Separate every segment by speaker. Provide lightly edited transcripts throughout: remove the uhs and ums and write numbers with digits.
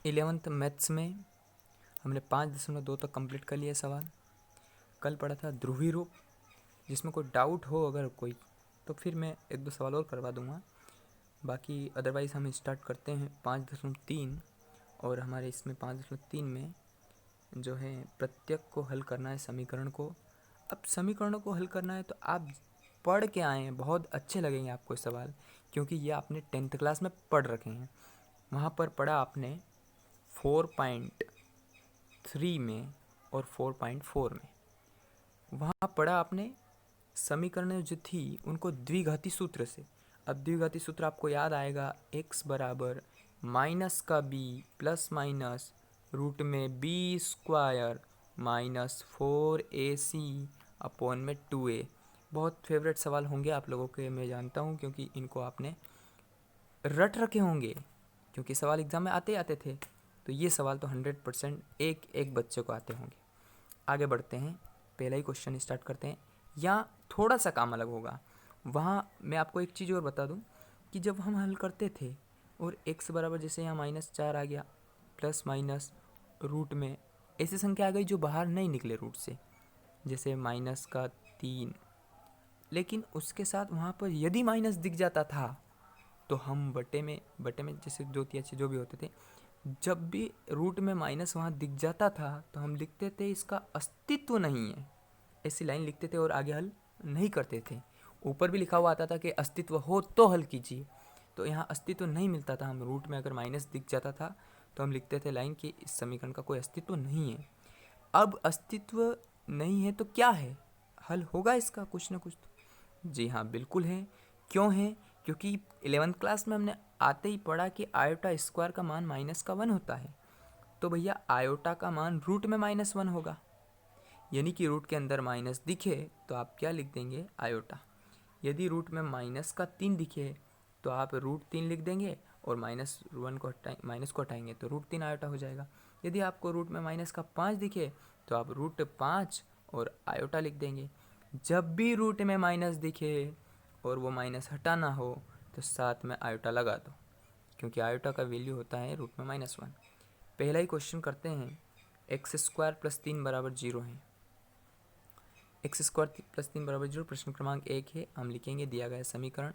Speaker 1: 11th maths में हमने 5.2 तक कंप्लीट कर लिया सवाल। कल पढ़ा था ध्रुवी रूप, जिसमें कोई डाउट हो अगर कोई तो फिर मैं एक दो सवाल और करवा दूंगा, बाकी अदरवाइज़ हम स्टार्ट करते हैं 5.3। और हमारे इसमें 5.3 में जो है प्रत्येक को हल करना है समीकरण को। अब समीकरणों को हल करना है तो आप पढ़ के आए हैं, बहुत अच्छे लगेंगे आपको सवाल, क्योंकि ये आपने 10th क्लास में पढ़ रखे हैं। वहाँ पर पढ़ा आपने 4.3 में और 4.4 में। वहाँ पढ़ा आपने समीकरण जो थी उनको द्विघाती सूत्र से। अब द्विघाती सूत्र आपको याद आएगा, x बराबर माइनस का b प्लस माइनस रूट में B square minus 4ac upon में 2a। बहुत फेवरेट सवाल होंगे आप लोगों के, मैं जानता हूँ, क्योंकि इनको आपने रट रखे होंगे, क्योंकि सवाल एग्ज़ाम में आते आते थे। तो ये सवाल तो 100% एक एक बच्चे को आते होंगे। आगे बढ़ते हैं, पहला ही क्वेश्चन स्टार्ट करते हैं। यहाँ थोड़ा सा काम अलग होगा। वहाँ मैं आपको एक चीज़ और बता दूँ कि जब हम हल करते थे और x बराबर जैसे यहाँ -4 आ गया, प्लस माइनस रूट में ऐसी संख्या आ गई जो बाहर नहीं निकले रूट से, जैसे -3, लेकिन उसके साथ वहाँ पर यदि माइनस दिख जाता था तो हम बटे में जैसे 2 3 अच्छे जो भी होते थे, जब भी रूट में माइनस वहाँ दिख जाता था तो हम लिखते थे इसका अस्तित्व नहीं है, ऐसी लाइन लिखते थे और आगे हल नहीं करते थे। ऊपर भी लिखा हुआ आता था कि अस्तित्व हो तो हल कीजिए, तो यहाँ अस्तित्व नहीं मिलता था। हम रूट में अगर माइनस दिख जाता था तो हम लिखते थे लाइन कि इस समीकरण का कोई अस्तित्व नहीं है। अब अस्तित्व नहीं है तो क्या है, हल होगा इसका कुछ ना कुछ तो। जी हाँ, बिल्कुल है। क्यों है? क्योंकि 11th क्लास में हमने आते ही पढ़ा कि आयोटा स्क्वायर का मान -1 होता है। तो भैया आयोटा का मान रूट में -1 होगा, यानी कि रूट के अंदर माइनस दिखे तो आप क्या लिख देंगे, आयोटा। यदि रूट में -3 दिखे तो आप √3 लिख देंगे और माइनस को हटाएंगे तो √3 आयोटा हो जाएगा। यदि आपको रूट में -5 दिखे तो आप √5 और आयोटा लिख देंगे। जब भी रूट में माइनस दिखे और वो माइनस हटाना हो तो साथ में आयोटा लगा दो, क्योंकि आयोटा का वैल्यू होता है रूट में -1। पहला ही क्वेश्चन करते हैं। x² + 3 = 0 है। x² + 3 = 0 प्रश्न क्रमांक 1 है। हम लिखेंगे दिया गया समीकरण,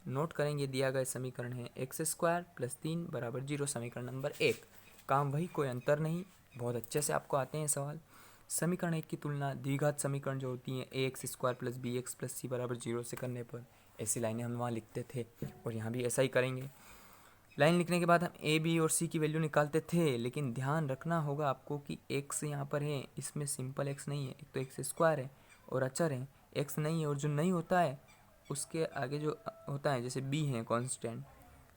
Speaker 1: नोट करेंगे दिया गया समीकरण है x² + 3 = 0, समीकरण नंबर 1। काम वही, कोई अंतर नहीं, बहुत अच्छे से आपको आते हैं सवाल। समीकरण 1 की तुलना द्विघात समीकरण जो होती हैं ax² + bx + c = 0 से करने पर, ऐसी लाइनें हम वहाँ लिखते थे और यहाँ भी ऐसा ही करेंगे। लाइन लिखने के बाद हम ए बी और सी की वैल्यू निकालते थे, लेकिन ध्यान रखना होगा आपको कि x यहाँ पर है, इसमें सिंपल x नहीं है, एक तो x² है और अचर है, x नहीं है। और जो नहीं होता है उसके आगे जो होता है, जैसे b है कांस्टेंट,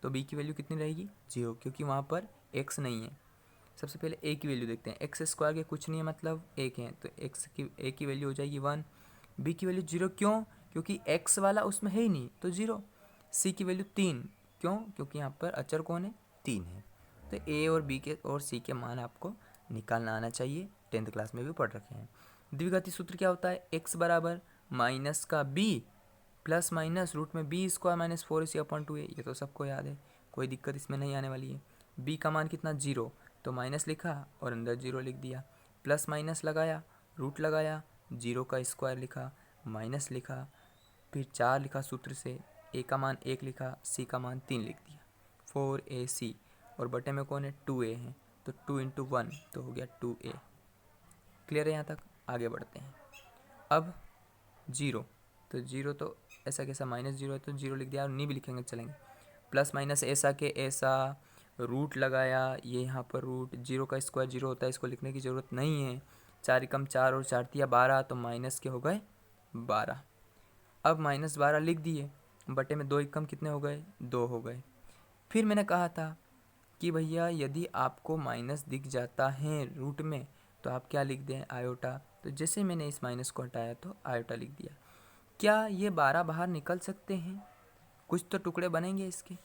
Speaker 1: तो b की वैल्यू कितनी रहेगी, 0, क्योंकि वहाँ पर x नहीं है। सबसे पहले a की वैल्यू देखते हैं। x² के कुछ नहीं है मतलब 1 है, तो a की वैल्यू हो जाएगी 1, b की वैल्यू 0, क्यों, क्योंकि x वाला उसमें है ही नहीं तो 0। c की वैल्यू 3, क्यों, क्योंकि यहाँ पर अचर कौन है, 3 है। तो a और b के और c के मान आपको निकालना आना चाहिए, 10th क्लास में भी पढ़ रखे हैं। द्विघाती सूत्र क्या होता है, x बराबर माइनस का b प्लस माइनस रूट में बी स्क्वायर माइनस 4ac/2a, ये तो सबको याद है, कोई दिक्कत इसमें नहीं आने वाली है। b का मान कितना, 0, तो माइनस लिखा और अंदर 0 लिख दिया, प्लस माइनस लगाया, रूट लगाया, 0 का स्क्वायर लिखा, माइनस लिखा, फिर 4 लिखा सूत्र से, a का मान 1 लिखा, c का मान 3 लिख दिया, 4ac, और बटे में कौन है, 2a है, तो 2 × 1 तो हो गया 2a। क्लियर है यहाँ तक? आगे बढ़ते हैं। अब 0, तो 0 तो ऐसा कैसा, -0 है तो 0 लिख दिया, और नहीं भी लिखेंगे चलेंगे। प्लस माइनस ऐसा के ऐसा, रूट लगाया, ये यहाँ पर रूट, 0 का स्क्वायर 0 होता है, इसको लिखने की ज़रूरत नहीं है। 4 × 4 और 4 × 12, तो माइनस के हो गए 12। अब -12 लिख दिए, बटे में 2 × कितने हो गए, 2 हो गए। फिर मैंने कहा था कि भैया यदि आपको माइनस दिख जाता है रूट में तो आप क्या लिख दें, आयोटा। तो जैसे मैंने इस माइनस को हटाया तो आयोटा लिख दिया। क्या ये 12 बाहर निकल सकते हैं? कुछ तो टुकड़े बनेंगे इसके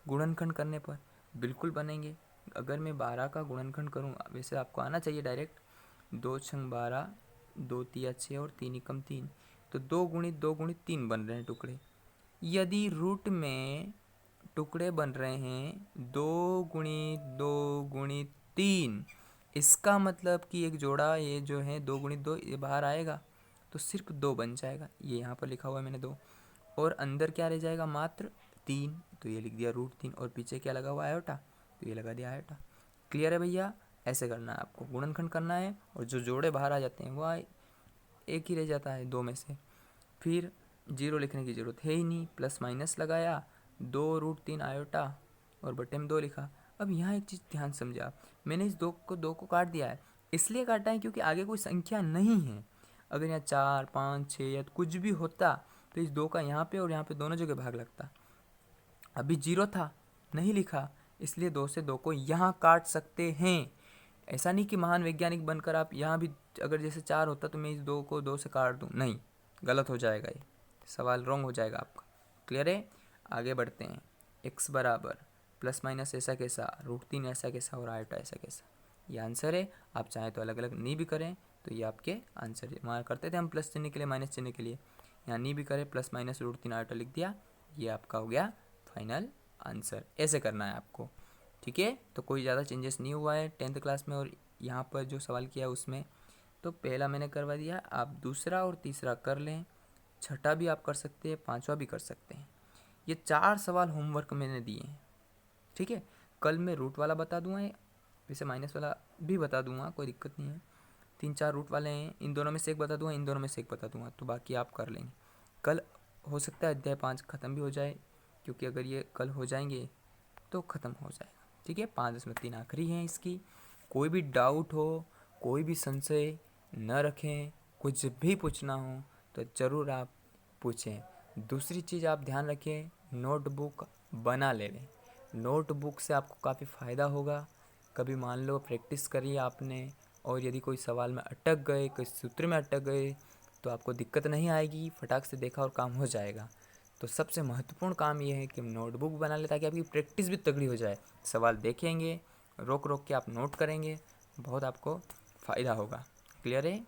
Speaker 1: गुणनखंड करने पर, बिल्कुल बनेंगे। अगर मैं 12 का गुणनखंड करूँ, वैसे आपको आना चाहिए डायरेक्ट, 2 × 12, 2 × 6 और 3 × 3, तो 2 × 2 × 3 बन रहे हैं टुकड़े। यदि रूट में टुकड़े बन रहे हैं 2 × 2 × 3। इसका मतलब कि एक जोड़ा ये जो है 2 × 2 ये बाहर आएगा तो सिर्फ 2 बन जाएगा, ये यहाँ पर लिखा हुआ है मैंने 2, और अंदर क्या रह जाएगा मात्र 3, तो ये लिख दिया √3, और पीछे क्या लगा हुआ आयोटा, तो ये लगा दिया आयोटा। क्लियर है भैया? ऐसे करना है आपको, गुणनखंड करना है और जो जोड़े बाहर आ जाते हैं वो एक ही रह जाता है 2 में से, फिर 0 लिखने की ज़रूरत है ही नहीं, प्लस माइनस लगाया 2 √3 आयोटा और बटे में 2 लिखा। अब यहाँ एक चीज़ ध्यान समझा, मैंने इस 2 को काट दिया है, इसलिए काटा है क्योंकि आगे कोई संख्या नहीं है। अगर यहाँ 4, 5, 6 या कुछ भी होता तो इस 2 का यहाँ पे और यहाँ पे दोनों जगह भाग लगता। अभी 0 था, नहीं लिखा, इसलिए 2 से 2 को यहाँ काट सकते हैं। ऐसा नहीं कि महान वैज्ञानिक बनकर आप यहाँ भी, अगर जैसे 4 होता तो मैं इस 2 को 2 से काट दूँ, नहीं, गलत हो जाएगा, ये सवाल रॉन्ग हो जाएगा आपका। क्लियर है? आगे बढ़ते हैं। x बराबर प्लस माइनस ऐसा कैसा, √3 ऐसा कैसा और आयोटा ऐसा कैसा, ये आंसर है। आप चाहें तो अलग अलग नहीं भी करें तो ये आपके आंसर है। वहाँ करते थे हम प्लस चिन्ह के लिए माइनस चिन्ह के लिए, यहाँ नहीं भी करें, प्लस माइनस √3 आयोटा लिख दिया, ये आपका हो गया फाइनल आंसर। ऐसे करना है आपको, ठीक है? तो कोई ज़्यादा चेंजेस नहीं हुआ है 10th क्लास में और यहाँ पर जो सवाल किया उसमें। तो पहला मैंने करवा दिया, आप दूसरा और तीसरा कर लें, छठा भी आप कर सकते हैं, 5वां भी कर सकते हैं। ये 4 सवाल होमवर्क मैंने दिए हैं, ठीक है? कल मैं रूट वाला बता दूंगा, वैसे माइनस वाला भी बता दूंगा, कोई दिक्कत नहीं है। 3-4 रूट वाले हैं, इन दोनों में से एक बता दूंगा, इन दोनों में से एक बता दूंगा, तो बाकी आप कर लेंगे। कल हो सकता है अध्याय 5 ख़त्म भी हो जाए, क्योंकि अगर ये कल हो जाएंगे तो ख़त्म हो जाएगा, ठीक है? 5.3 आखिरी हैं इसकी। कोई भी डाउट हो, कोई भी संशय न रखें, कुछ भी पूछना हो तो ज़रूर आप पूछें। दूसरी चीज़ आप ध्यान रखें, नोटबुक बना लें। नोटबुक से आपको काफ़ी फ़ायदा होगा। कभी मान लो प्रैक्टिस करी आपने और यदि कोई सवाल में अटक गए, कोई सूत्र में अटक गए, तो आपको दिक्कत नहीं आएगी, फटाक से देखा और काम हो जाएगा। तो सबसे महत्वपूर्ण काम ये है कि हम नोटबुक बना लें ताकि आपकी प्रैक्टिस भी तगड़ी हो जाए। सवाल देखेंगे, रोक रोक के आप नोट करेंगे, बहुत आपको फ़ायदा होगा। क्लियर है?